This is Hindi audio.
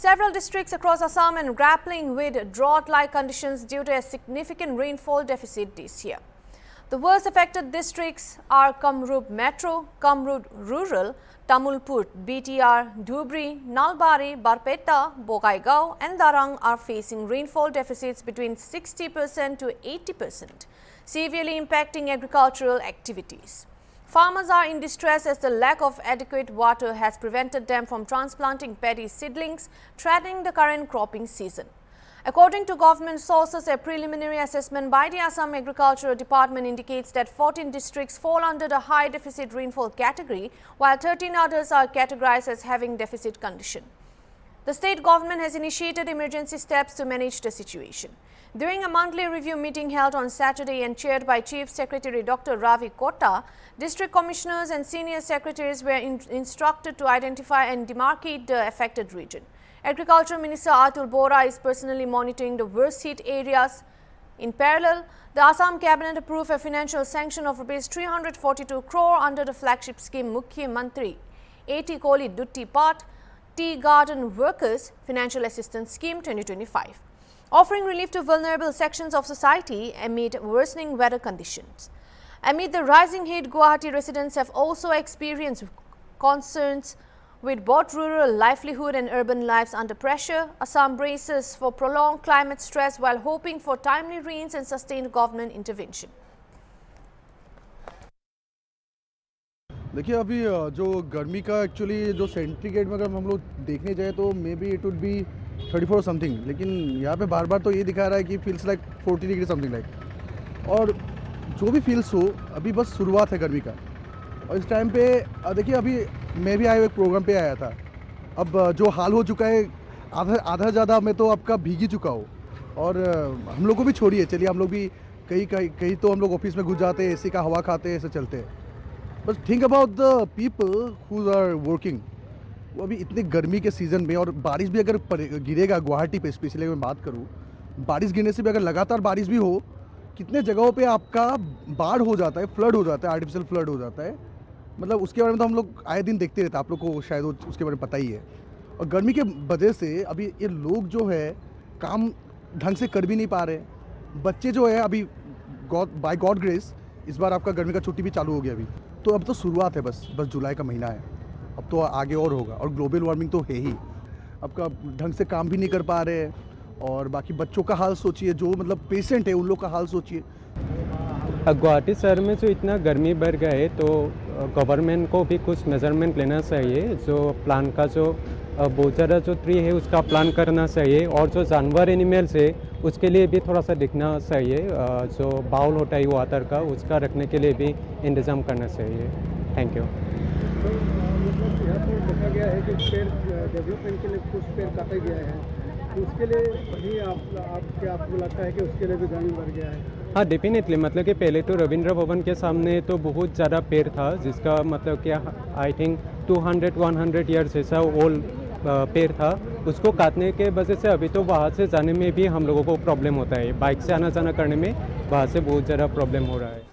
Several districts across Assam are grappling with drought-like conditions due to a significant rainfall deficit this year. The worst affected districts are Kamrup Metro, Kamrup Rural, Tamulpur, BTR, Dhubri, Nalbari, Barpeta, Bongaigaon and Darang are facing rainfall deficits between 60% to 80%, severely impacting agricultural activities. Farmers are in distress as the lack of adequate water has prevented them from transplanting paddy seedlings, threatening the current cropping season. According to government sources, a preliminary assessment by the Assam Agricultural Department indicates that 14 districts fall under the high deficit rainfall category, while 13 others are categorized as having deficit condition. The state government has initiated emergency steps to manage the situation. During a monthly review meeting held on Saturday and chaired by Chief Secretary Dr. Ravi Kotta, district commissioners and senior secretaries were instructed to identify and demarcate the affected region. Agriculture Minister Atul Bora is personally monitoring the worst hit areas. In parallel, the Assam Cabinet approved a financial sanction of Rs 342 crore under the flagship scheme Mukhya Mantri A.T. Koli Dutti Pat Tea Garden Workers Financial Assistance Scheme 2025, offering relief to vulnerable sections of society amid worsening weather conditions. Amid the rising heat, Guwahati residents have also experienced concerns with both rural livelihood and urban lives under pressure. Assam braces for prolonged climate stress while hoping for timely rains and sustained government intervention. देखिए अभी जो गर्मी का एक्चुअली जो सेंटीग्रेड में अगर हम लोग देखने जाए तो may be it would be 34 something, लेकिन यहाँ पे बार बार तो ये दिखा रहा है कि feels like 40 degree something like. और जो भी फील्स हो, अभी बस शुरुआत है गर्मी का। और इस टाइम पे देखिए अभी मैं भी आया एक प्रोग्राम पे आया था। अब जो हाल हो चुका है, आधा ज़्यादा मैं तो आपका भीग ही चुका हूँ। और हम लोग को भी छोड़िए, चलिए हम लोग भी कहीं तो हम लोग ऑफिस में घुस जाते हैं, एसी का हवा खाते हैं, ऐसे चलते हैं। बस think about the people who are working. वो अभी इतने गर्मी के सीज़न में, और बारिश भी अगर गिरेगा गुवाहाटी पे स्पेशली मैं बात करूँ, बारिश गिरने से भी अगर लगातार बारिश भी हो, कितने जगहों पे आपका बाढ़ हो जाता है, फ्लड हो जाता है, आर्टिफिशियल फ्लड हो जाता है। मतलब उसके बारे में तो हम लोग आए दिन देखते रहते हैं, आप लोग को शायद उसके बारे में पता ही है। और गर्मी के वजह से अभी ये लोग जो है काम ढंग से कर भी नहीं पा रहे। बच्चे जो है अभी बाय गॉड ग्रेस इस बार आपका गर्मी का छुट्टी भी चालू हो गया अभी। तो अब तो शुरुआत है, बस जुलाई का महीना है, अब तो आगे और होगा। और ग्लोबल वार्मिंग तो है ही, आपका ढंग से काम भी नहीं कर पा रहे हैं। और बाकी बच्चों का हाल सोचिए, जो मतलब पेशेंट है उन लोग का हाल सोचिए। गुवाहाटी शहर में जो इतना गर्मी बढ़ गया है तो गवर्नमेंट को भी कुछ मेजरमेंट लेना चाहिए। जो प्लान का जो बहुत ज़्यादा जो ट्री है उसका प्लान करना चाहिए, और जो जानवर एनिमल्स है उसके लिए भी थोड़ा सा देखना चाहिए। जो बाउल होता है वाटर का, उसका रखने के लिए भी इंतज़ाम करना चाहिए। Thank you. मतलब यहाँ पर देखा गया है कि पेड़ डेवलपमेंट के लिए कुछ पेड़ काटे गए हैं, तो उसके लिए भी आपको लगता है कि उसके लिए भी गर्मी बढ़ गया है? हाँ, डेफिनेटली। मतलब कि पहले तो रविंद्र भवन के सामने तो बहुत ज़्यादा पेड़ था, जिसका मतलब क्या आई थिंक 200-100 ईयर्स ऐसा ओल्ड पेड़ था। उसको काटने के वजह से अभी तो वहाँ से जाने में भी हम लोगों को प्रॉब्लम होता है, बाइक से आना जाना करने में वहाँ से बहुत ज़्यादा प्रॉब्लम हो रहा है।